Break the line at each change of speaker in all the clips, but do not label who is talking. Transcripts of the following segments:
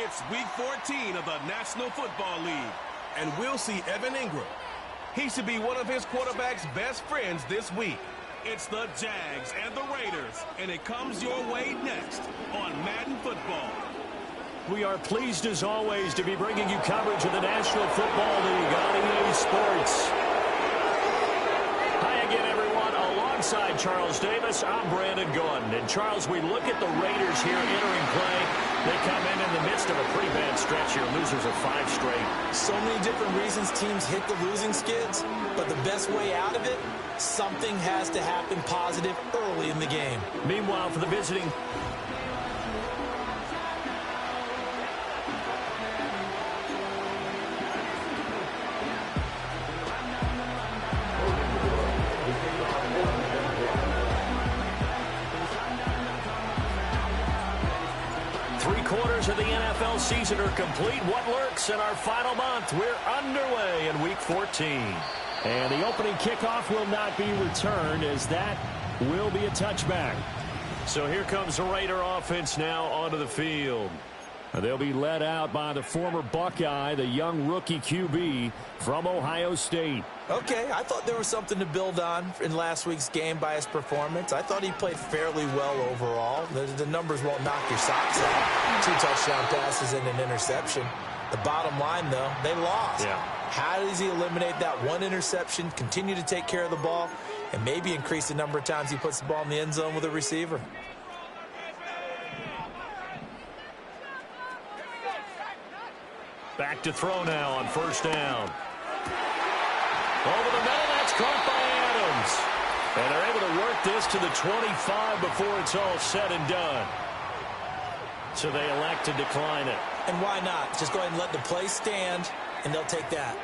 It's Week 14 of the National Football League, and we'll see Evan Ingram. He should be one of his quarterback's best friends this week. It's the Jags and the Raiders, and it comes your way next on Madden Football.
We are pleased, as always, to be bringing you coverage of the National Football League on EA Sports. Hi again, everyone. Alongside Charles Davis, I'm Brandon Gordon. And, Charles, we look at the Raiders here entering play. They come in the midst of a pretty bad stretch here. Losers of 5 straight.
So many different reasons teams hit the losing skids, but the best way out of it, something has to happen positive early in the game.
Meanwhile, for the visiting... Three-quarters of the NFL season are complete. What lurks in our final month? We're underway in Week 14.
And the opening kickoff will not be returned, as that will be a touchback.
So here comes the Raider offense now onto the field.
They'll be led out by the former Buckeye, the young rookie QB from Ohio State.
Okay, I thought there was something to build on in last week's game by his performance. I thought he played fairly well overall. The numbers won't knock your socks off. 2 touchdown passes and an interception. The bottom line, though, they lost.
Yeah.
How does he eliminate that one interception, continue to take care of the ball, and maybe increase the number of times he puts the ball in the end zone with a receiver?
Back to throw now on first down. Over the middle, that's caught by Adams. And they're able to work this to the 25 before it's all said and done. So they elect to decline it.
And why not? Just go ahead and let the play stand, and they'll take that.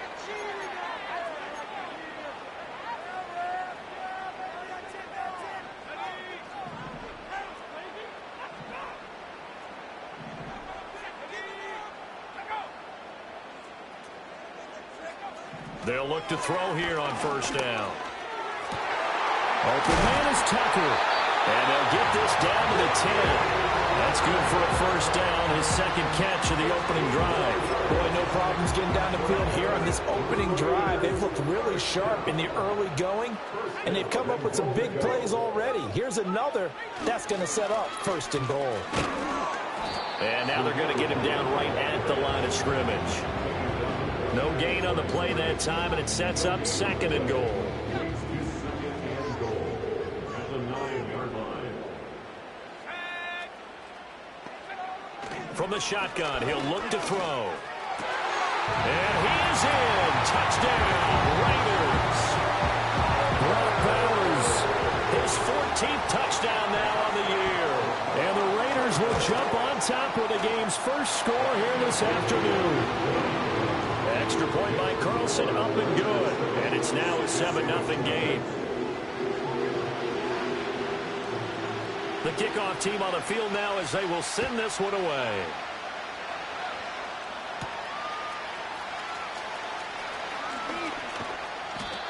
They'll look to throw here on first down.
Open man is Tucker.
And they'll get this down to the 10. That's good for a first down, his second catch of the opening drive.
Boy, no problems getting down the field here on this opening drive. They've looked really sharp in the early going, and they've come up with some big plays already. Here's another that's going to set up first and goal.
And now they're going to get him down right at the line of scrimmage. No gain on the play that time, and it sets up second and goal. From the shotgun, he'll look to throw. And he is in. Touchdown, Raiders.
Brock Bowers,
his 14th touchdown now on the year.
And the Raiders will jump on top with the game's first score here this afternoon.
Extra point by Carlson, up and good. And it's now a 7-0 game. The kickoff team on the field now as they will send this one away.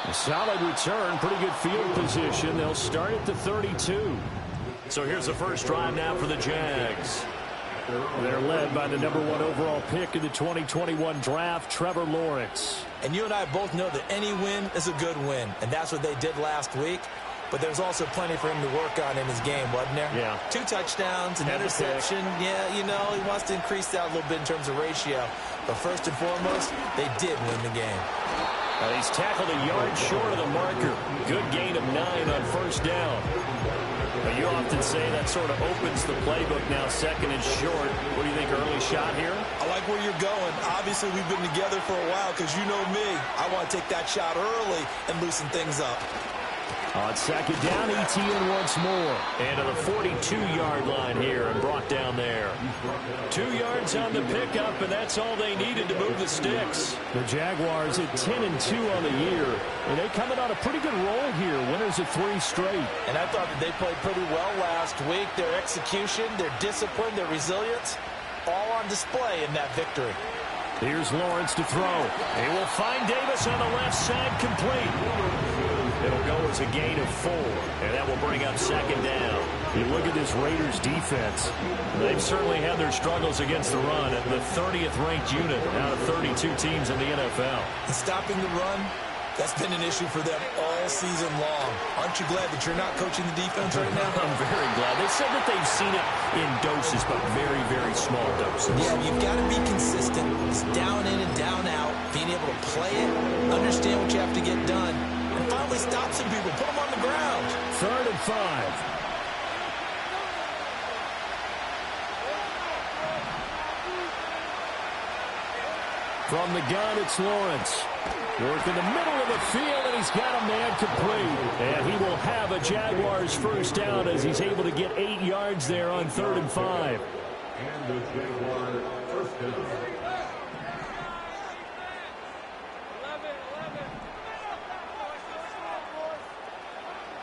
A solid return, pretty good field position. They'll start at the 32.
So here's the first drive now for the Jags.
They're led by the #1 overall pick in the 2021 draft, Trevor Lawrence.
And you and I both know that any win is a good win, and that's what they did last week. But there's also plenty for him to work on in his game, wasn't there?
Yeah.
2 touchdowns, an interception. Yeah, you know, he wants to increase that a little bit in terms of ratio. But first and foremost, they did win the game.
He's tackled a yard short of the marker. Good gain of 9 on first down. But you often say that sort of opens the playbook now, second and short. What do you think, early shot here?
I like where you're going. Obviously, we've been together for a while because you know me. I want to take that shot early and loosen things up.
On second down, ETN once more.
And to the 42-yard line here and brought down there. 2 yards on the pickup, and that's all they needed to move the sticks.
The Jaguars at 10-2 on the year. And they coming on a pretty good roll here. Winners of 3 straight.
And I thought that they played pretty well last week. Their execution, their discipline, their resilience, all on display in that victory.
Here's Lawrence to throw.
He will find Davis on the left side, complete. It'll go it's a gain of 4, and that will bring up second down.
You look at this Raiders defense.
They've certainly had their struggles against the run at the 30th ranked unit out of 32 teams in the NFL.
And stopping the run, that's been an issue for them all season long. Aren't you glad that you're not coaching the defense right now?
I'm very glad. They said that they've seen it in doses, but very, very small doses.
Yeah, you've got to be consistent. It's down in and down out. Being able to play it, understand what you have to get done, and finally stop some people. Put them on the ground.
3rd and 5. From the gun, it's Lawrence. Work in the middle of the field, and he's got a man complete. And he will have a Jaguars first down as he's able to get 8 yards there on 3rd and 5.
And the Jaguars first down.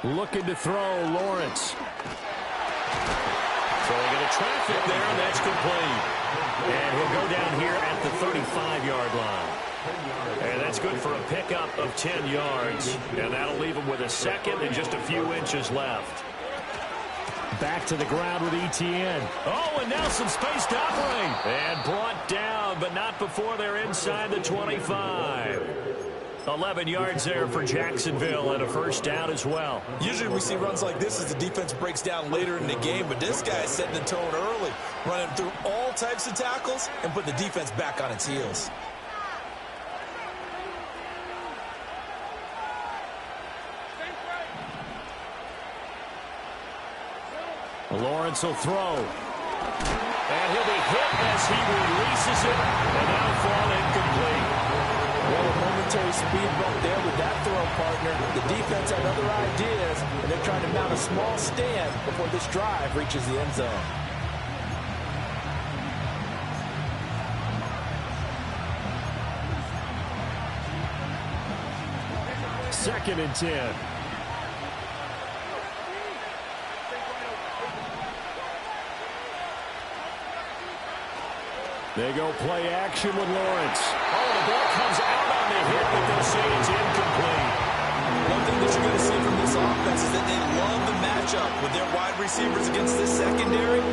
Looking to throw, Lawrence.
Throwing into traffic there, and that's complete. And he'll go down here at the 35-yard line. And that's good for a pickup of 10 yards. And that'll leave him with a second and just a few inches left.
Back to the ground with Etienne.
Oh, and now some space to operate. And brought down, but not before they're inside the 25. 11 yards there for Jacksonville and a first down as well.
Usually we see runs like this as the defense breaks down later in the game, but this guy is setting the tone early, running through all types of tackles and putting the defense back on its heels.
Lawrence will throw.
And he'll be hit as he releases it, and now fall incomplete.
Well, a momentary speed bump there with that throw, partner. The defense had other ideas, and they're trying to mount a small stand before this drive reaches the end zone.
Second and 10. They go play action with Lawrence.
Oh, the ball comes out on the hit, but they'll say it's incomplete.
One thing that you're going to see from this offense is that they love the matchup with their wide receivers against this secondary.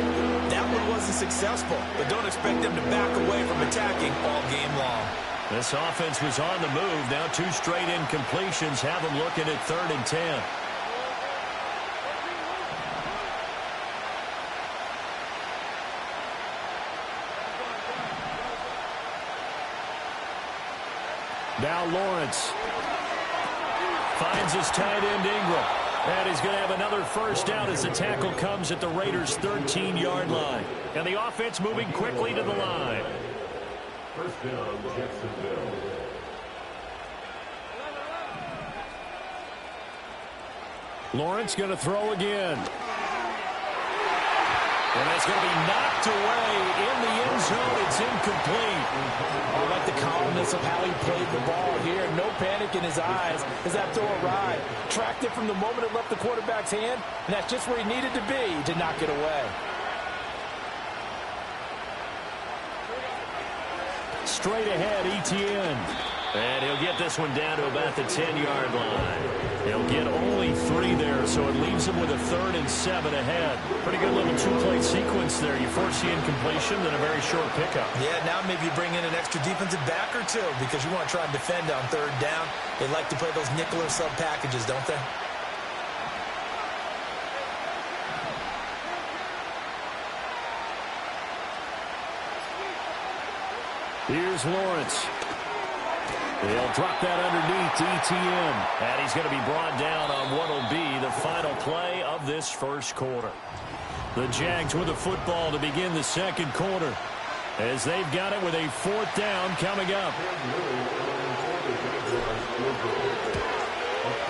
That one wasn't successful, but don't expect them to back away from attacking all game long.
This offense was on the move. Now 2 straight incompletions have them looking at 3rd and 10.
Now Lawrence
finds his tight end Ingram. And he's going to have another first down as the tackle comes at the Raiders' 13-yard line. And the offense moving quickly to the line.
First down, Jacksonville.
Lawrence going to throw again.
And that's going to be knocked away in the end zone. It's incomplete.
I like the calmness of how he played the ball here. No panic in his eyes as that throw arrived. Tracked it from the moment it left the quarterback's hand, and that's just where he needed to be to knock it away.
Straight ahead, Etienne.
And he'll get this one down to about the 10-yard line. He'll get only 3 there, so it leaves him with a 3rd and 7 ahead. Pretty good little 2-play sequence there. You force the incompletion, then a very short pickup.
Yeah, now maybe you bring in an extra defensive back or 2 because you want to try and defend on 3rd down. They like to play those nickel or sub packages, don't they?
Here's Lawrence. They'll drop that underneath to Etienne.
And he's going to be brought down on what will be the final play of this first quarter.
The Jags with the football to begin the second quarter as they've got it with a 4th down coming up.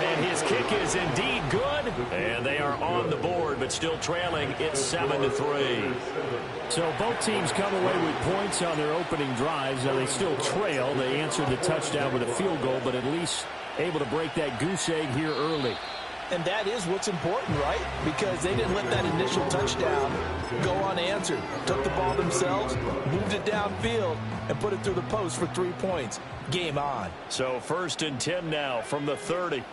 And his kick is indeed good. And they are on the board, but still trailing. It's 7-3.
So both teams come away with points on their opening drives. Now they still trail. They answered the touchdown with a field goal, but at least able to break that goose egg here early.
And that is what's important, right? Because they didn't let that initial touchdown go unanswered. Took the ball themselves, moved it downfield, and put it through the post for 3 points. Game on.
So 1st and 10 now from the 30.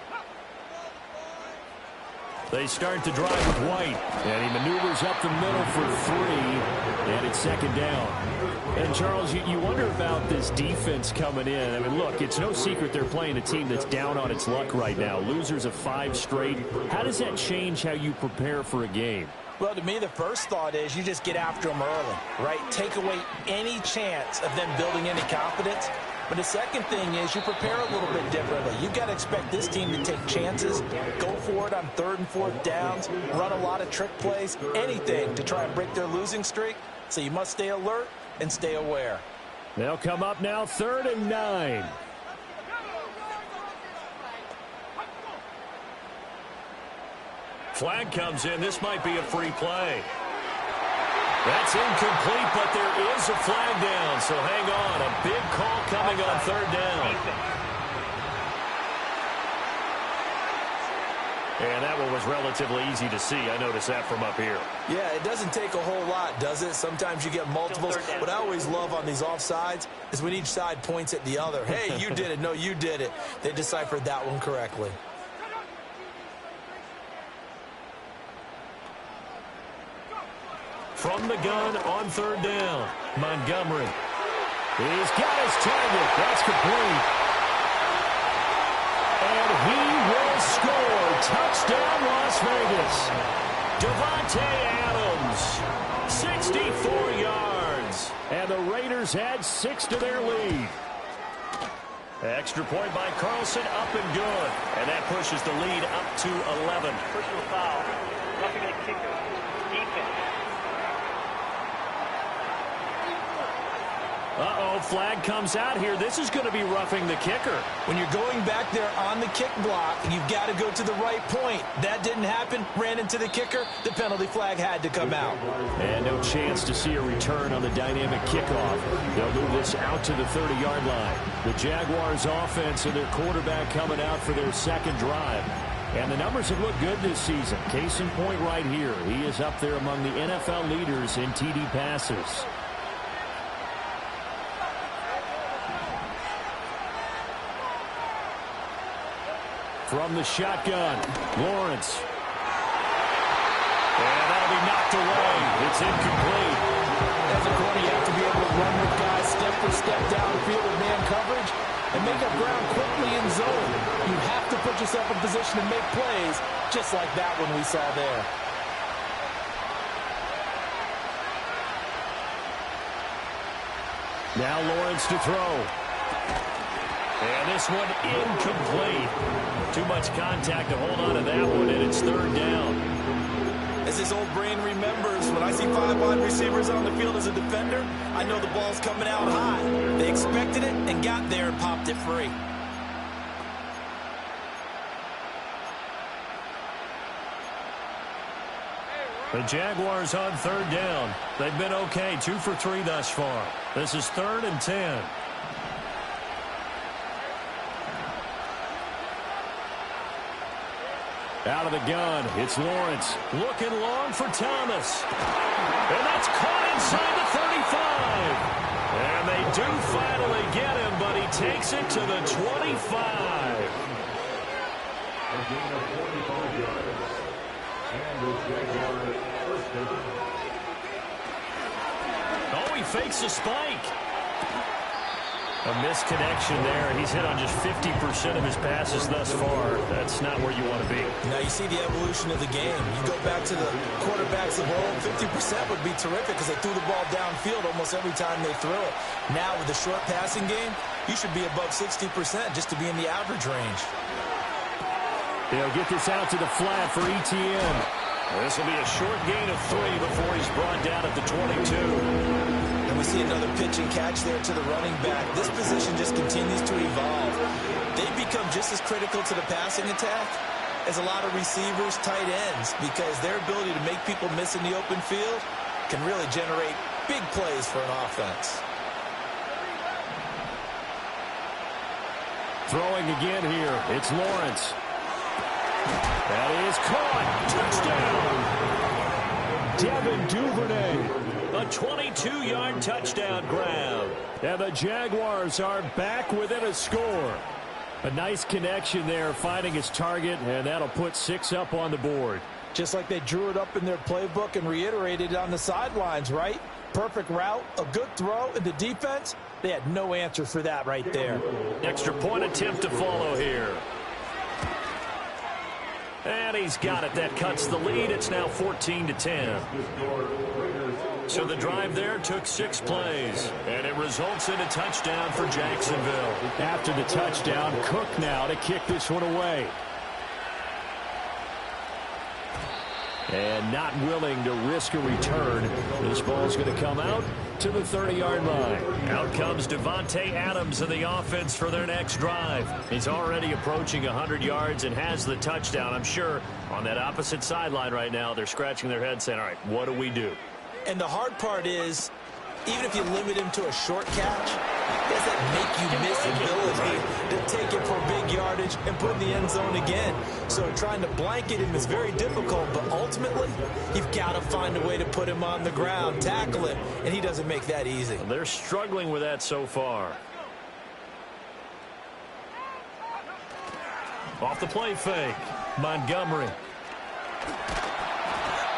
They start to drive with White, and he maneuvers up the middle for 3, and it's second down. And, Charles, you wonder about this defense coming in. I mean, look, it's no secret they're playing a team that's down on its luck right now. Losers of 5 straight. How does that change how you prepare for a game?
Well, to me, the first thought is you just get after them early, right? Take away any chance of them building any confidence. But the second thing is you prepare a little bit differently. You've got to expect this team to take chances, go for it on 3rd and 4th downs, run a lot of trick plays, anything to try and break their losing streak. So you must stay alert and stay aware.
They'll come up now 3rd and 9.
Flag comes in. This might be a free play. That's incomplete, but there is a flag down, so hang on. A big call coming on 3rd down. And that one was relatively easy to see. I noticed that from up here.
Yeah, it doesn't take a whole lot, does it? Sometimes you get multiples. What I always love on these offsides is when each side points at the other. Hey, you did it. No, you did it. They deciphered that one correctly.
From the gun on 3rd down, Montgomery. He's got his target. That's complete. And he will score. Touchdown, Las Vegas. Devontae Adams, 64 yards.
And the Raiders add 6 to their lead.
Extra point by Carlson, up and good. And that pushes the lead up to 11.
Personal foul. Roughing the kicker. Defense.
Uh-oh, flag comes out here. This is going to be roughing the kicker.
When you're going back there on the kick block, you've got to go to the right point. That didn't happen. Ran into the kicker. The penalty flag had to come out.
And no chance to see a return on the dynamic kickoff. They'll move this out to the 30-yard line. The Jaguars offense and their quarterback coming out for their second drive. And the numbers have looked good this season. Case in point right here. He is up there among the NFL leaders in TD passes. From the shotgun, Lawrence.
And that'll be knocked away. It's incomplete.
As a corner, you have to be able to run with guys step for step downfield with man coverage and make up ground quickly in zone. You have to put yourself in position to make plays, just like that one we saw there.
Now Lawrence to throw.
And this one incomplete. Too much contact to hold on to that one, and it's 3rd down.
As his old brain remembers, when I see 5 wide receivers on the field as a defender, I know the ball's coming out high. They expected it and got there and popped it free.
The Jaguars on 3rd down. They've been okay, 2 for 3 thus far. This is 3rd and 10.
Out of the gun, it's Lawrence.
Looking long for Thomas. And that's caught inside the 35. And they do finally get him, but he takes it to the 25.
A gain of 45 yards. And the Jaguars first down.
Oh, he fakes a spike. A misconnection there. He's hit on just 50% of his passes thus far. That's not where you want to be.
Now you see the evolution of the game. You go back to the quarterbacks of old, 50% would be terrific because they threw the ball downfield almost every time they threw it. Now with the short passing game, you should be above 60% just to be in the average range.
They'll get this out to the flat for ETN.
This will be a short gain of 3 before he's brought down at the 22.
And we see another pitch and catch there to the running back. This position just continues to evolve. They've become just as critical to the passing attack as a lot of receivers, tight ends, because their ability to make people miss in the open field can really generate big plays for an offense.
Throwing again here, it's Lawrence. That is caught. Touchdown. Devin Duvernay.
A 22-yard touchdown grab.
And the Jaguars are back within a score. A nice connection there, finding his target, and that'll put 6 up on the board.
Just like they drew it up in their playbook and reiterated it on the sidelines, right? Perfect route, a good throw, and the defense, they had no answer for that right there.
Extra point attempt to follow here. And he's got it. That cuts the lead. It's now 14-10. So the drive there took 6 plays, and it results in a touchdown for Jacksonville.
After the touchdown, Cook now to kick this one away. And not willing to risk a return. This ball's going to come out to the 30-yard line.
Out comes Devontae Adams in the offense for their next drive. He's already approaching 100 yards and has the touchdown. I'm sure on that opposite sideline right now, they're scratching their head saying, all right, what do we do?
And the hard part is, even if you limit him to a short catch, does that make you miss ability to take it for big yardage and put in the end zone again? So trying to blanket him is very difficult, but ultimately, you've got to find a way to put him on the ground, tackle him, and he doesn't make that easy.
They're struggling with that so far. Off the play fake, Montgomery.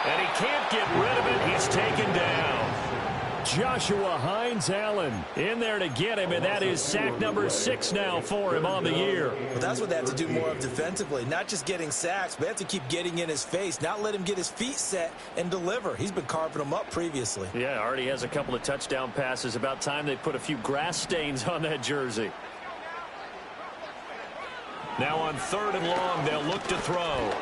And he can't get rid of it. He's taken down.
Joshua Hines-Allen in there to get him, and that is sack number 6 now for him on the year.
Well, that's what they have to do more of defensively, not just getting sacks, but they have to keep getting in his face, not let him get his feet set and deliver. He's been carving them up previously.
Yeah, already has a couple of touchdown passes. About time they put a few grass stains on that jersey. Now on 3rd and long, they'll look to throw.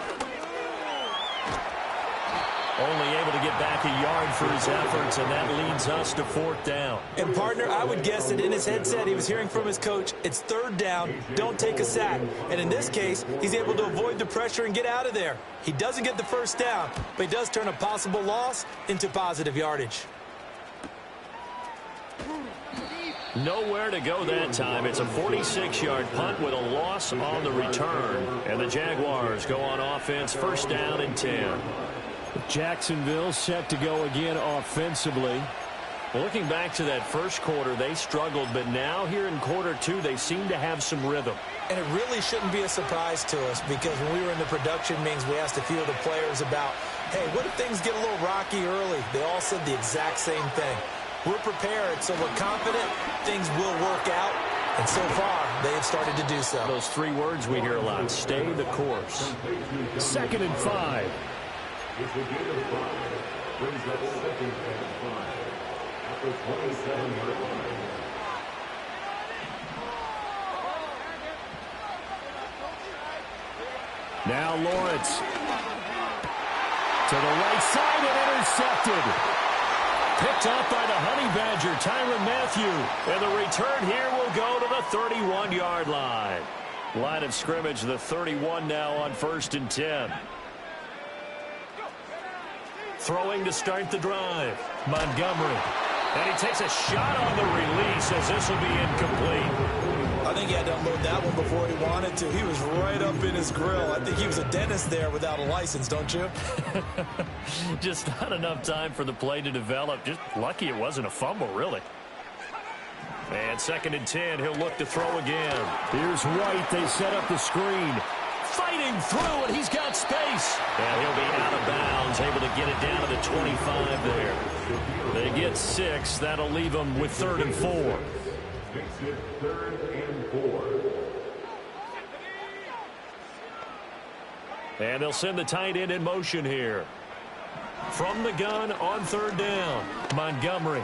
Only able to get back a yard for his efforts, and that leads us to 4th down.
And, partner, I would guess that in his headset he was hearing from his coach, it's 3rd down, don't take a sack. And in this case, he's able to avoid the pressure and get out of there. He doesn't get the 1st down, but he does turn a possible loss into positive yardage.
Nowhere to go that time. It's a 46-yard punt with a loss on the return. And the Jaguars go on offense, 1st down and 10.
Jacksonville set to go again offensively.
Looking back to that first quarter, they struggled, but now here in quarter 2, they seem to have some rhythm.
And it really shouldn't be a surprise to us, because when we were in the production meetings, we asked a few of the players about, hey, what if things get a little rocky early? They all said the exact same thing. We're prepared, so we're confident things will work out. And so far, they have started to do so.
Those 3 words we hear a lot, stay the course.
2nd and 5.
It's a gain of 5. Brings up 2nd and 5. At the 27-yard line.
Now Lawrence. To the right side and intercepted.
Picked up by the Honey Badger, Tyrann Mathieu. And the return here will go to the 31-yard line. Line of scrimmage, the 31 now on 1st and 10. Throwing to start the drive, Montgomery. And he takes a shot on the release as this will be incomplete.
I think he had to unload that one before he wanted to. He was right up in his grill. I think he was a dentist there without a license, don't you?
Just not enough time for the play to develop. Just lucky it wasn't a fumble, really. And 2nd and 10, he'll look to throw again.
Here's White. They set up the screen.
Fighting through, and he's got space. And he'll be out of bounds, able to get it down to the 25 there. They get 6. That'll leave them with 3rd and 4.
Makes it 3rd and 4.
And they'll send the tight end in motion here. From the gun on 3rd down, Montgomery.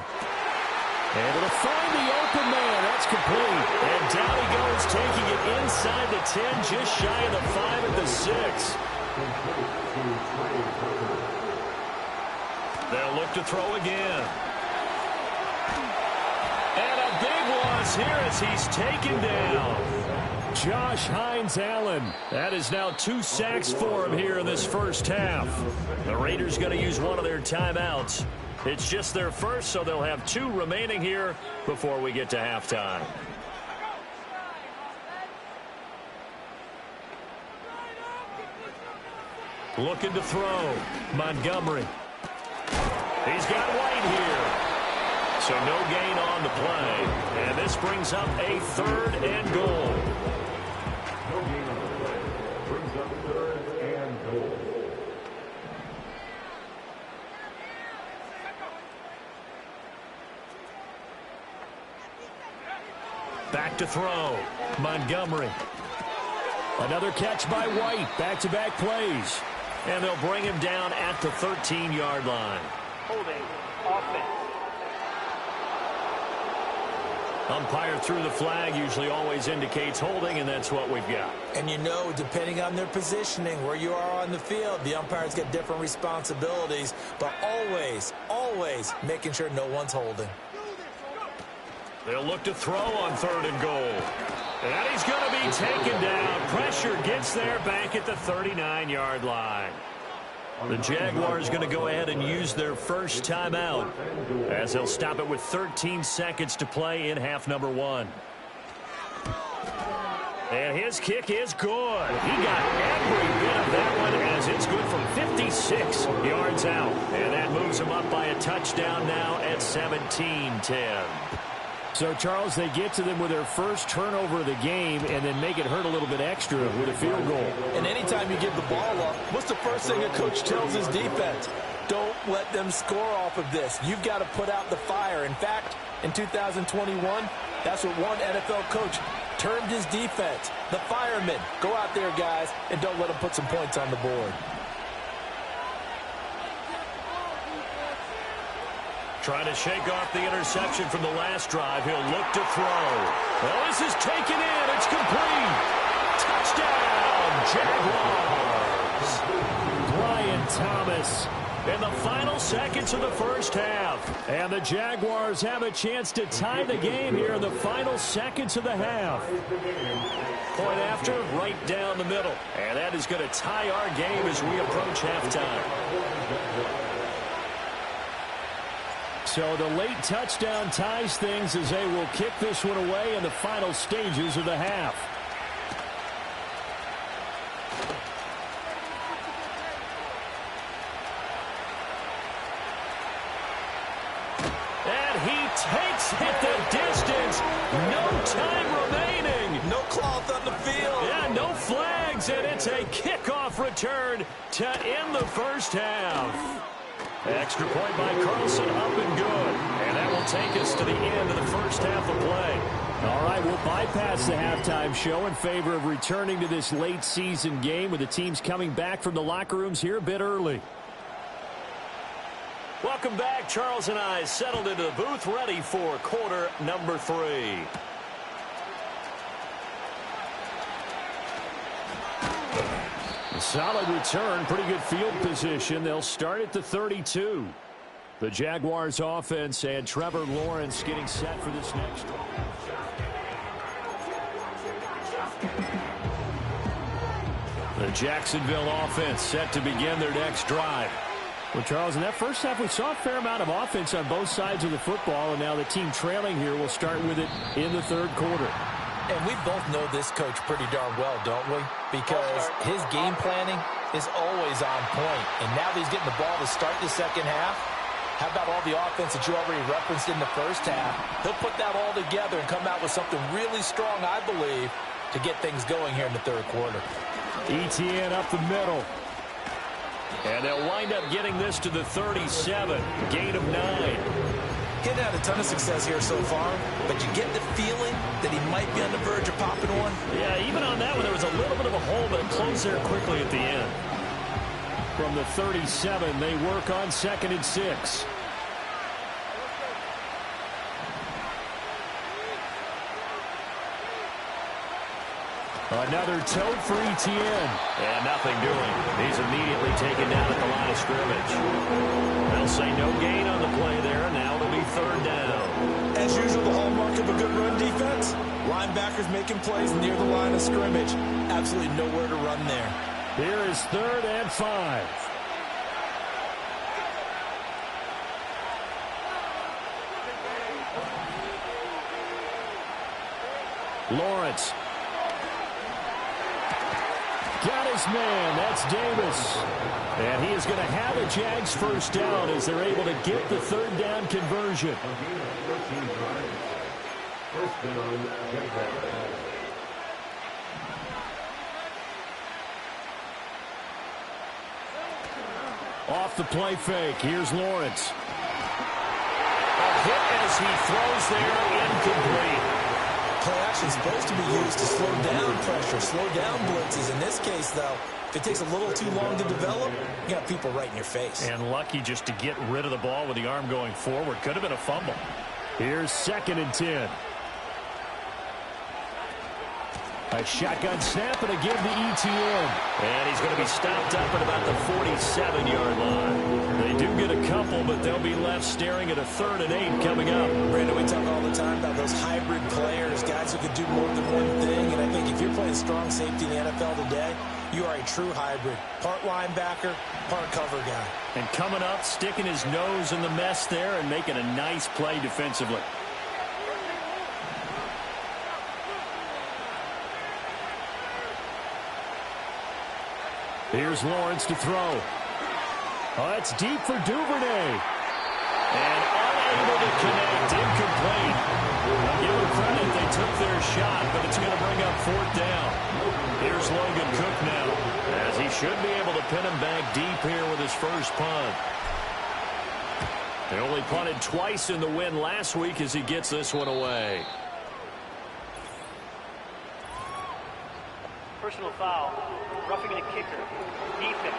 Able to find the open man. That's complete. And down he goes, taking it inside the 10, just shy of the 5 at the 6. They'll look to throw again. And a big loss here as he's taken down.
Josh Hines-Allen. That is now 2 sacks for him here in this first half.
The Raiders going to use one of their timeouts. It's just their first, so they'll have 2 remaining here before we get to halftime. Looking to throw. Montgomery. He's got White here. So no gain on the play. And this brings up a 3rd and goal.
goal.
Back to throw. Montgomery. Another catch by White. Back-to-back plays. And they'll bring him down at the 13-yard line.
Holding. Offense.
Umpire threw the flag, usually always indicates holding, and that's what we've got.
And you know, depending on their positioning, where you are on the field, the umpires get different responsibilities, but always, always making sure no one's holding.
They'll look to throw on 3rd and goal. And he's going to be taken down. Pressure gets there back at the 39-yard line. The Jaguars going to go ahead and use their first timeout as they'll stop it with 13 seconds to play in half number 1. And his kick is good. He got every bit of that one as it's good from 56 yards out. And that moves him up by a touchdown now at 17-10.
So, Charles, they get to them with their first turnover of the game and then make it hurt a little bit extra with a field goal.
And anytime you give the ball up, what's the first thing a coach tells his defense? Don't let them score off of this. You've got to put out the fire. In fact, in 2021, that's what one NFL coach termed his defense. The firemen. Go out there, guys, and don't let them put some points on the board.
Trying to shake off the interception from the last drive. He'll look to throw. Well, this is taken in. It's complete. Touchdown, Jaguars.
Brian Thomas.
In the final seconds of the first half.
And the Jaguars have a chance to tie the game here in the final seconds of the half.
Point after, right down the middle. And that is going to tie our game as we approach halftime.
So the late touchdown ties things as they will kick this one away in the final stages of the half.
And he takes it the distance. No time remaining.
No cloth on the field.
Yeah, no flags, and it's a kickoff return to end the first half. Extra point by Carlson, up and good. And that will take us to the end of the first half of play.
All right, we'll bypass the halftime show in favor of returning to this late season game with the teams coming back from the locker rooms here a bit early.
Welcome back. Charles and I settled into the booth, ready for quarter number 3.
Solid return, pretty good field position. They'll start at the 32. The Jaguars offense and Trevor Lawrence getting set for this next one. The Jacksonville offense set to begin their next drive. Well, Charles, in that first half, we saw a fair amount of offense on both sides of the football, and now the team trailing here will start with it in the third quarter.
And we both know this coach pretty darn well, don't we? Because his game planning is always on point. And now that he's getting the ball to start the second half, how about all the offense that you already referenced in the first half? He'll put that all together and come out with something really strong, I believe, to get things going here in the third quarter.
ETN up the middle.
And they'll wind up getting this to the 37. Gain of 9.
He's had a ton of success here so far, but you get the feeling that he might be on the verge of popping one.
Yeah, even on that one, there was a little bit of a hole, but it closed there quickly at the end.
From the 37, they work on 2nd and 6. Another tote for ETN.
And nothing doing. He's immediately taken down at the line of scrimmage. They'll say no gain on the play there. Now it'll be 3rd down.
As usual, the hallmark of a good run defense, linebackers making plays near the line of scrimmage. Absolutely nowhere to run there.
Here is 3rd and 5. Lawrence. Got his man. That's Davis. And he is going to have a Jags first down as they're able to get the 3rd down conversion. Off the play fake, here's Lawrence.
A hit as he throws there, incomplete.
Play action is supposed to be used to slow down pressure, slow down blitzes. In this case, though, if it takes a little too long to develop, you got people right in your face.
And lucky just to get rid of the ball with the arm going forward. Could have been a fumble.
Here's 2nd and 10. A shotgun snap and a give to ETN.
And he's going to be stopped up at about the 47-yard line. They do get a couple, but they'll be left staring at a 3rd and 8 coming up.
Brandon, we talk all the time about those hybrid players, guys who could do more than one thing. And I think if you're playing strong safety in the NFL today, you are a true hybrid. Part linebacker, part cover guy.
And coming up, sticking his nose in the mess there and making a nice play defensively.
Here's Lawrence to throw. Oh, that's deep for Duvernay.
And unable to connect, incomplete. I'll give them credit, they took their shot, but it's going to bring up 4th down. Here's Logan Cook now, as he should be able to pin him back deep here with his first punt. They only punted twice in the win last week as he gets this one away.
Personal foul. Roughing the kicker. Defense.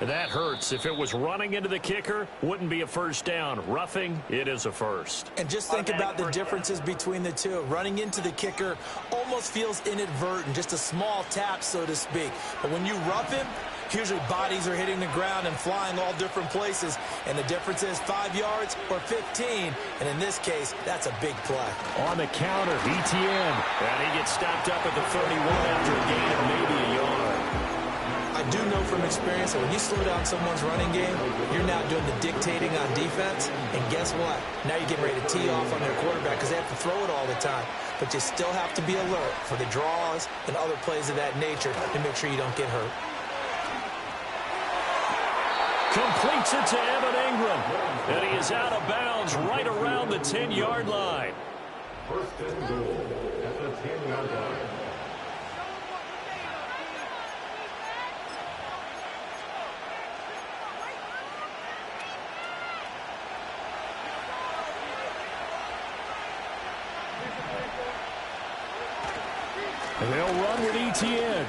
That hurts. If it was running into the kicker, wouldn't be a first down. Roughing, it is a first.
And just think about the differences between the two. Running into the kicker almost feels inadvertent, just a small tap, so to speak. But when you rough him, usually bodies are hitting the ground and flying all different places. And the difference is 5 yards or 15. And in this case, that's a big play.
On the counter, ETN.
And he gets stopped up at the 31 after a gain of maybe a yard.
I do know from experience that when you slow down someone's running game, you're now doing the dictating on defense. And guess what? Now you're getting ready to tee off on their quarterback because they have to throw it all the time. But you still have to be alert for the draws and other plays of that nature to make sure you don't get hurt.
Completes it to Evan Ingram. And he is out of bounds right around the 10-yard line.
1st and goal at the 10-yard line.
And they'll run with ETN.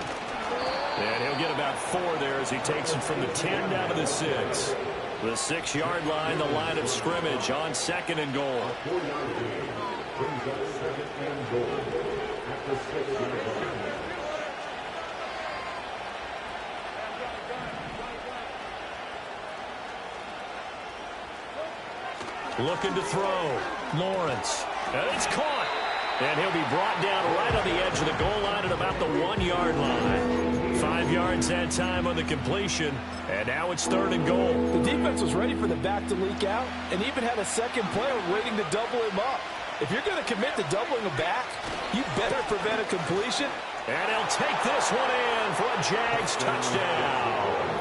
And he'll get about 4 there as he takes it from the 10 down to the 6. The 6-yard line, the line of scrimmage on 2nd and goal.
4-yard gain brings up 2nd and goal at the 6-yard line.
Looking to throw. Lawrence. And it's caught. And he'll be brought down right on the edge of the goal line at about the 1-yard line. 5 yards that time on the completion. And now it's 3rd and goal.
The defense was ready for the back to leak out and even had a second player waiting to double him up. If you're going to commit to doubling a back, you better prevent a completion.
And he'll take this one in for a Jags touchdown.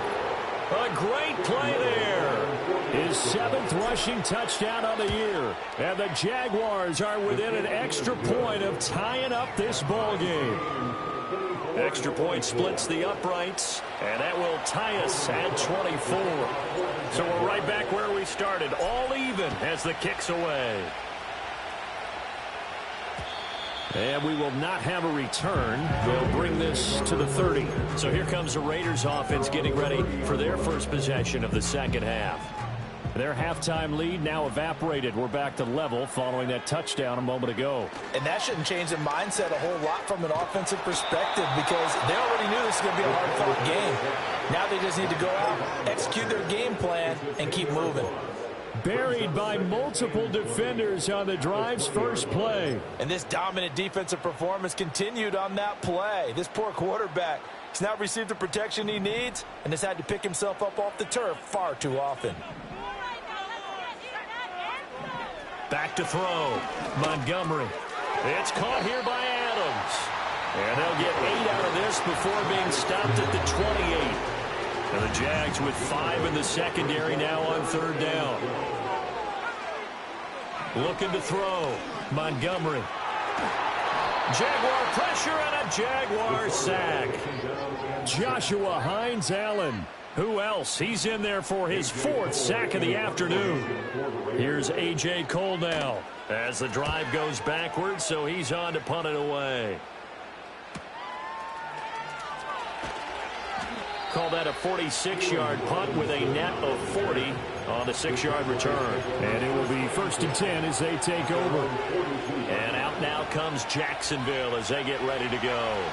A great play there.
His 7th rushing touchdown of the year. And the Jaguars are within an extra point of tying up this ball game.
Extra point splits the uprights, and that will tie us at 24. So we're right back where we started, all even as the kick's away.
And we will not have a return. They'll bring this to the 30.
So here comes the Raiders offense getting ready for their first possession of the second half.
Their halftime lead now evaporated. We're back to level following that touchdown a moment ago.
And that shouldn't change the mindset a whole lot from an offensive perspective because they already knew this was going to be a hard-fought game. Now they just need to go out, execute their game plan, and keep moving.
Buried by multiple defenders on the drive's first play.
And this dominant defensive performance continued on that play. This poor quarterback, he's not received the protection he needs and has had to pick himself up off the turf far too often.
Back to throw. Montgomery. It's caught here by Adams. And they'll get 8 out of this before being stopped at the 28. And the Jags with 5 in the secondary now on 3rd down. Looking to throw. Montgomery. Jaguar pressure and a Jaguar sack.
Joshua Hines-Allen.
Who else? He's in there for his 4th sack of the afternoon. Here's A.J. Cole now as the drive goes backwards, so he's on to punt it away. Call that a 46-yard punt with a net of 40 on the 6-yard return.
And it will be 1st and 10 as they take over.
And out now comes Jacksonville as they get ready to go.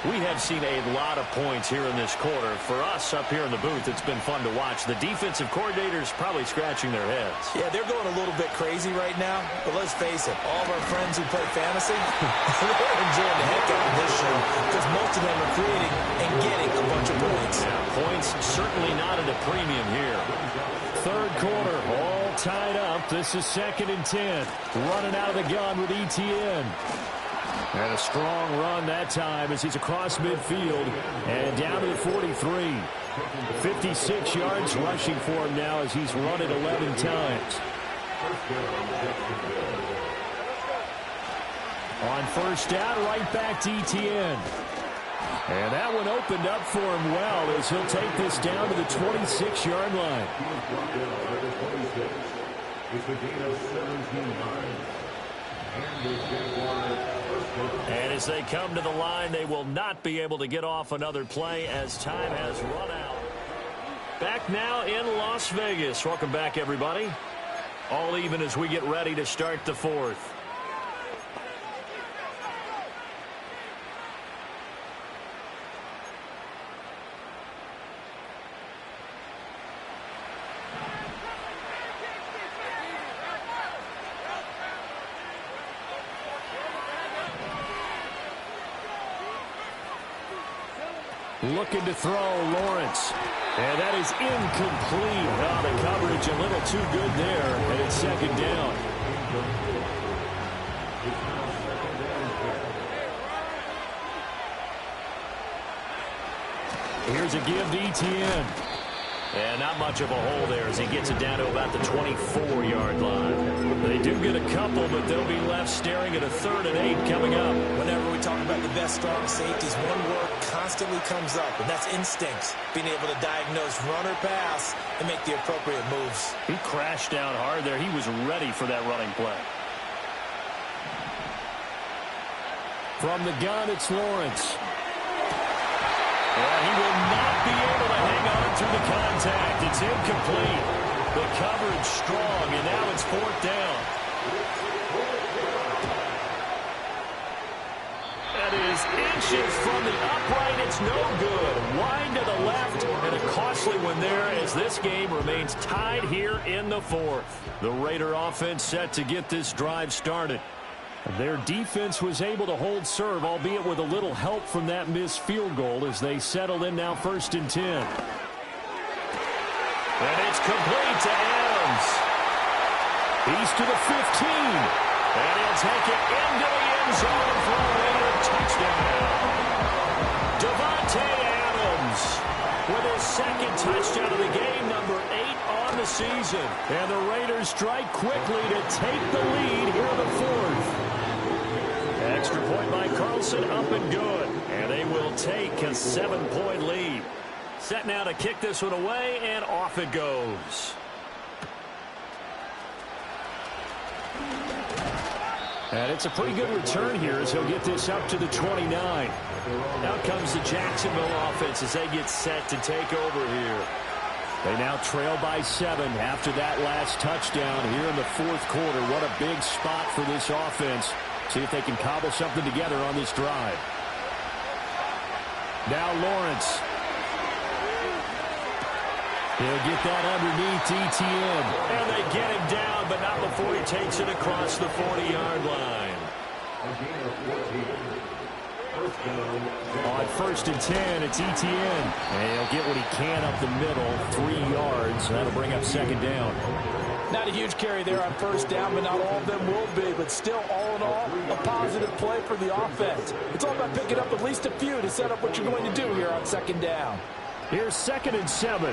We have seen a lot of points here in this quarter. For us up here in the booth, it's been fun to watch. The defensive coordinators probably scratching their heads.
Yeah, they're going a little bit crazy right now. But let's face it, all of our friends who play fantasy, they're enjoying the heck out of this show because most of them are creating and getting a bunch of points.
Yeah, points certainly not at a premium here.
3rd quarter, all tied up. This is 2nd and 10. Running out of the gun with Etienne. And a strong run that time as he's across midfield and down to the 43. 56 yards rushing for him now as he's run it 11 times. On 1st down, right back to Etienne. And that one opened up for him well as he'll take this down to the 26-yard line.
It's a gain of 17 yards. And the Jaguars.
And as they come to the line, they will not be able to get off another play as time has run out. Back now in Las Vegas. Welcome back, everybody. All even as we get ready to start the 4th.
Looking to throw, Lawrence. And that is incomplete. Oh, the coverage a little too good there. And it's 2nd down. Here's a give to Etienne.
And not much of a hole there as he gets it down to about the 24-yard line. They do get a couple, but they'll be left staring at a 3rd and 8 coming up.
Whenever we talk about the best strong safeties, one word constantly comes up, and that's instincts. Being able to diagnose run or pass and make the appropriate moves.
He crashed down hard there. He was ready for that running play.
From the gun, it's Lawrence.
Well, he will not be able to hang on through the contact. It's incomplete. The coverage strong, and now it's 4th down. That is inches from the upright. It's no good. Wide to the left, and a costly one there as this game remains tied here in the 4th. The Raider offense set to get this drive started.
Their defense was able to hold serve, albeit with a little help from that missed field goal as they settle in now 1st and 10.
And it's complete to Adams.
He's to the 15.
And he'll take it into the end zone for a Raider touchdown. Davante Adams with his 2nd touchdown of the game, number 8 on the season.
And the Raiders strike quickly to take the lead here in the 4th.
Extra point by Carlson, up and good. And they will take a 7-point lead. Set now to kick this one away, and off it goes.
And it's a pretty good return here as he'll get this up to the 29.
Now comes the Jacksonville offense as they get set to take over here.
They now trail by 7 after that last touchdown here in the 4th quarter. What a big spot for this offense. See if they can cobble something together on this drive. Now Lawrence. He'll get that underneath Etienne.
And they get him down, but not before he takes it across the 40-yard line.
On 1st and 10, it's Etienne. And he'll get what he can up the middle, 3 yards. That'll bring up 2nd down.
Not a huge carry there on 1st down, but not all of them will be. But still, all in all, a positive play for the offense. It's all about picking up at least a few to set up what you're going to do here on 2nd down.
Here's 2nd and 7.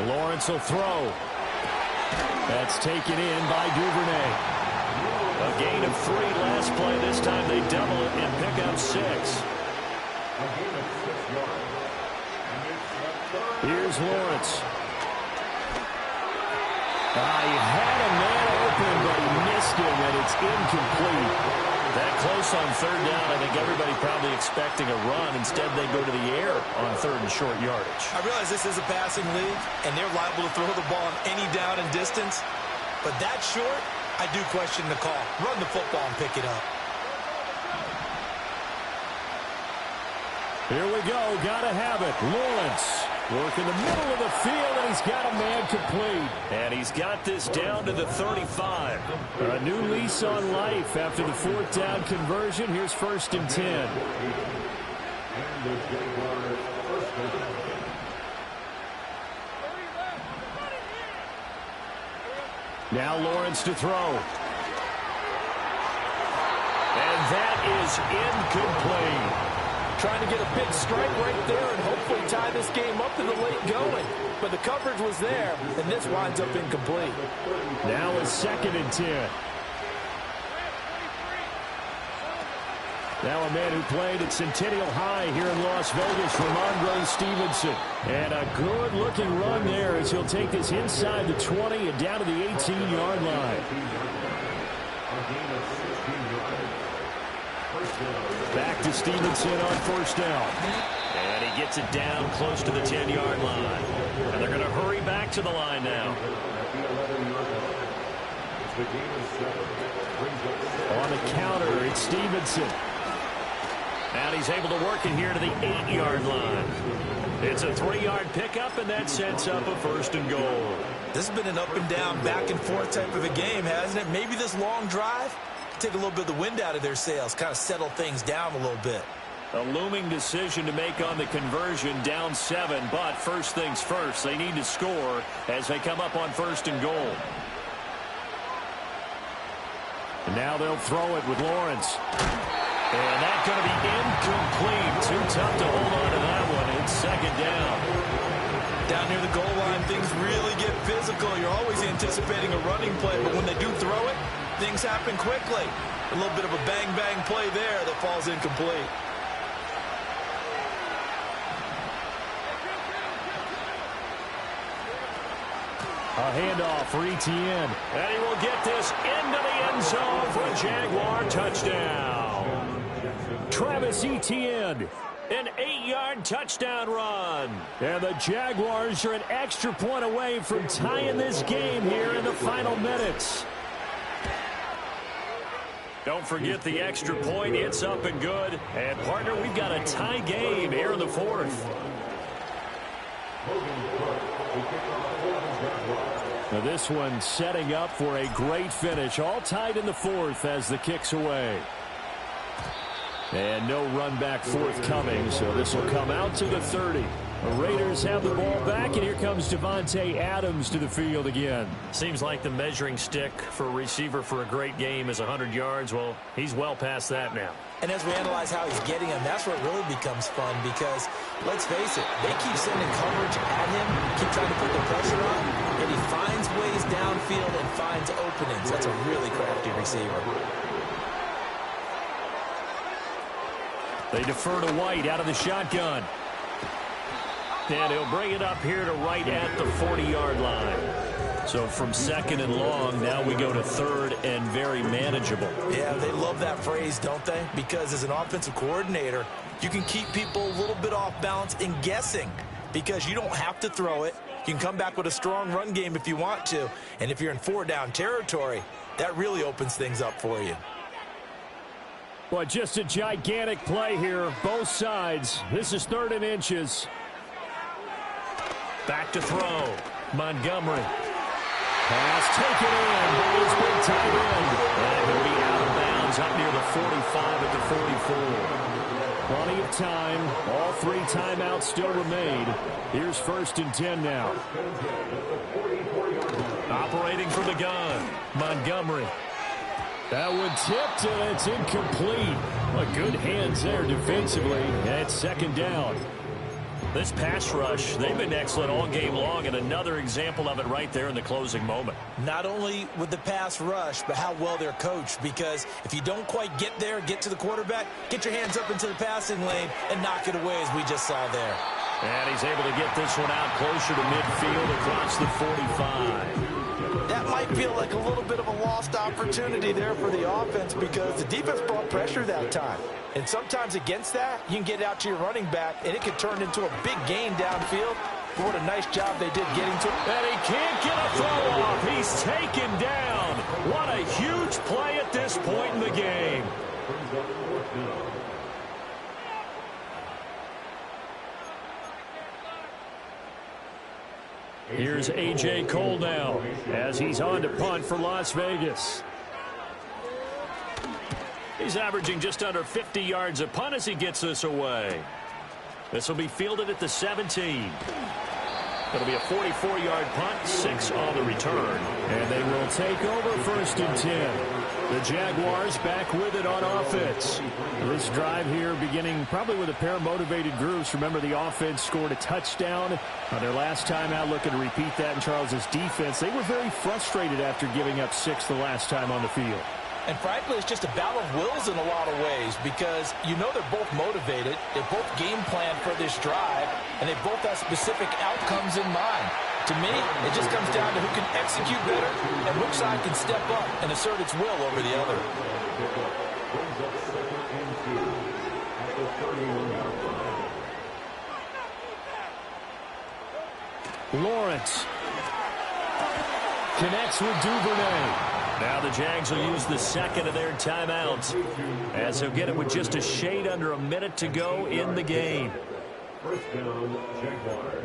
Lawrence will throw. That's taken in by Duvernay. A gain of 3 last play. This time they double it and pick up 6. Here's Lawrence. He had a man open, but he missed him, and it's incomplete. That close on 3rd down, I think everybody probably expecting a run. Instead, they go to the air on 3rd and short yardage.
I realize this is a passing league, and they're liable to throw the ball on any down and distance. But that short, I do question the call. Run the football and pick it up.
Here we go. Got to have it. Lawrence work in the middle of the field, and he's got a man complete. And he's got this down to the 35. A new lease on life after the 4th down conversion. Here's 1st and 10. Now Lawrence to throw. And that is incomplete.
Trying to get a big strike right there and hopefully tie this game up in the late going. But the coverage was there, and this winds up incomplete.
Now it's 2nd and 10. Now a man who played at Centennial High here in Las Vegas, Ramondre Stevenson. And a good-looking run there as he'll take this inside the 20 and down to the 18-yard line. Back to Stevenson on 1st down. And he gets it down close to the 10-yard line. And they're going to hurry back to the line now. On the counter, it's Stevenson. And he's able to work it here to the 8-yard line. It's a 3-yard pickup, and that sets up a 1st and goal.
This has been an up-and-down, back-and-forth type of a game, hasn't it? Maybe this long drive take a little bit of the wind out of their sails, kind of settle things down a little bit.
A looming decision to make on the conversion, down 7, but first things first, they need to score as they come up on 1st and goal. And now they'll throw it with Lawrence. And that's going to be incomplete. Too tough to hold on to that one. It's 2nd down.
Down near the goal line, things really get physical. You're always anticipating a running play, but when they do throw it, things happen quickly. A little bit of a bang-bang play there that falls incomplete.
A handoff for Etienne. And he will get this into the end zone for a Jaguar touchdown. Travis Etienne, an 8-yard touchdown run. And the Jaguars are an extra point away from tying this game here in the final minutes. Don't forget the extra point. It's up and good. And, partner, we've got a tie game here in the 4th. Now this one setting up for a great finish. All tied in the 4th as the kick's away. And no run back forthcoming, so this will come out to the 30. The Raiders have the ball back, and here comes Devontae Adams to the field again. Seems like the measuring stick for a receiver for a great game is 100 yards. Well, he's well past that now.
And as we analyze how he's getting them, that's where it really becomes fun because, let's face it, they keep sending coverage at him, keep trying to put the pressure on, and he finds ways downfield and finds openings. That's a really crafty receiver.
They defer to White out of the shotgun. And he'll bring it up here to right at the 40-yard line. So from 2nd and long, now we go to 3rd and very manageable.
Yeah, they love that phrase, don't they? Because as an offensive coordinator, you can keep people a little bit off balance and guessing because you don't have to throw it. You can come back with a strong run game if you want to. And if you're in 4-down territory, that really opens things up for you.
Well, just a gigantic play here, both sides. This is 3rd and inches. Back to throw. Montgomery. Pass taken in by his big tight end. And he'll be out of bounds up near the 45 at the 44. Plenty of time. All 3 timeouts still remain. Here's 1st and 10 now. Operating from the gun. Montgomery. That one tipped, and it's incomplete. Well, good hands there defensively. And it's 2nd down.
This pass rush, they've been excellent all game long, and another example of it right there in the closing moment.
Not only with the pass rush, but how well they're coached, because if you don't quite get there, get to the quarterback, get your hands up into the passing lane and knock it away, as we just saw there.
And he's able to get this one out closer to midfield across the 45.
That might feel like a little bit of a lost opportunity there for the offense, because the defense brought pressure that time. And sometimes against that, you can get out to your running back, and it could turn into a big gain downfield. But what a nice job they did getting to him.
And he can't get a throw off. He's taken down. What a huge play at this point in the game. Here's A.J. Cole now as he's on to punt for Las Vegas. He's averaging just under 50 yards a punt as he gets this away. This will be fielded at the 17. It'll be a 44-yard punt, 6 on the return.
And they will take over 1st and 10. The Jaguars back with it on offense. This drive here beginning probably with a pair of motivated groups. Remember, the offense scored a touchdown on their last time out, looking to repeat that in Charles's defense. They were very frustrated after giving up 6 the last time on the field.
And frankly, it's just a battle of wills in a lot of ways, because you know they're both motivated, they both game plan for this drive, and they both have specific outcomes in mind. To me, it just comes down to who can execute better and which side can step up and assert its will over the other.
Lawrence connects with Duvernay.
Now the Jags will use the second of their timeouts, as they'll get it with just a shade under a minute to go in the game.
First down, Jaguars.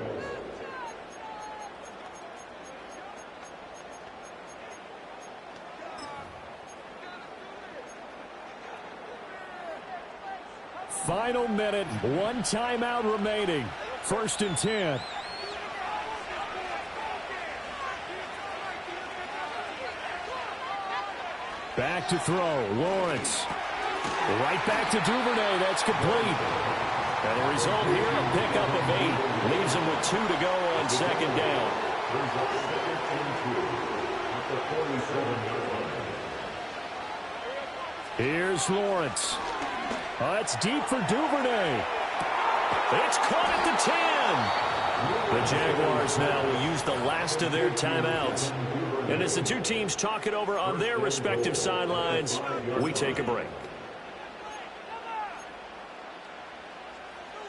Final minute, 1 timeout remaining. 1st and 10. Back to throw, Lawrence. Right back to Duvernay, that's complete.
And the result here, a pickup of 8. Leaves him with 2 to go on 2nd down.
Here's Lawrence. It's deep for Duvernay.
It's caught at the 10. The Jaguars now will use the last of their timeouts. And as the two teams talk it over on their respective sidelines, we take a break.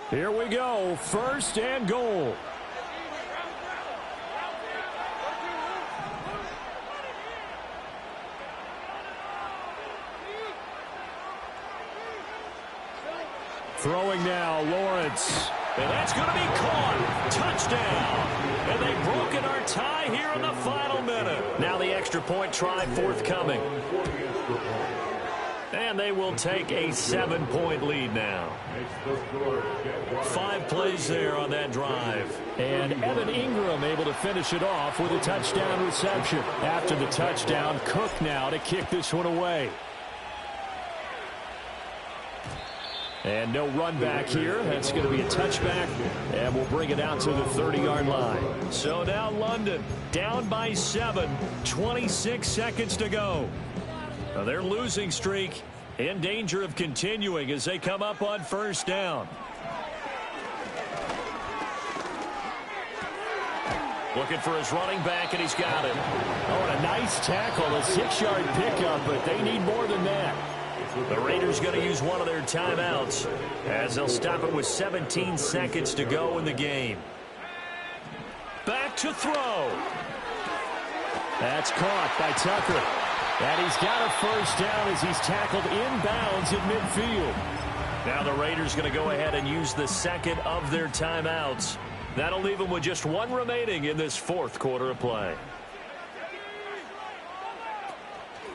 Here we go, 1st and goal. Throwing now, Lawrence.
And that's going to be caught. Touchdown. And they've broken our tie here in the final minute. Now the extra point try forthcoming. And they will take a 7-point lead now. 5 plays there on that drive.
And Evan Ingram able to finish it off with a touchdown reception. After the touchdown, Cook now to kick this one away. And no run back here. That's going to be a touchback. And we'll bring it out to the 30-yard line.
So now London down by 7. 26 seconds to go. Now their losing streak in danger of continuing as they come up on 1st down. Looking for his running back, and he's got it.
Oh, and a nice tackle, a 6-yard pickup, but they need more than that.
The Raiders going to use one of their timeouts as they'll stop it with 17 seconds to go in the game. Back to throw.
That's caught by Tucker. And he's got a 1st down as he's tackled inbounds in midfield.
Now the Raiders going to go ahead and use the second of their timeouts. That'll leave them with just 1 remaining in this 4th quarter of play.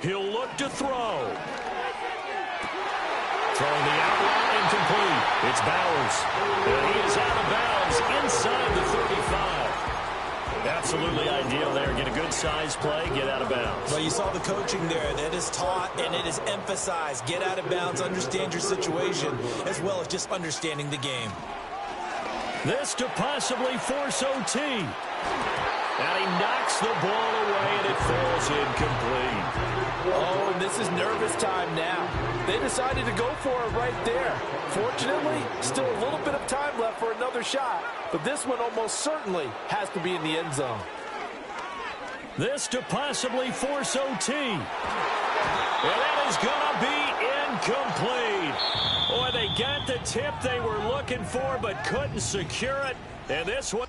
He'll look to throw. Throwing the out route incomplete. It's Bowers. And he is out of bounds inside the 35. Absolutely ideal there. Get a good size play, get out of bounds.
Well, you saw the coaching there. That is taught and it is emphasized. Get out of bounds, understand your situation, as well as just understanding the game.
This to possibly force OT. And he knocks the ball away, and it falls incomplete.
Oh, and this is nervous time now. They decided to go for it right there. Fortunately, still a little bit of time left for another shot, but this one almost certainly has to be in the end zone.
This to possibly force OT. And that is going to be incomplete. Boy, they got the tip they were looking for but couldn't secure it. And this one...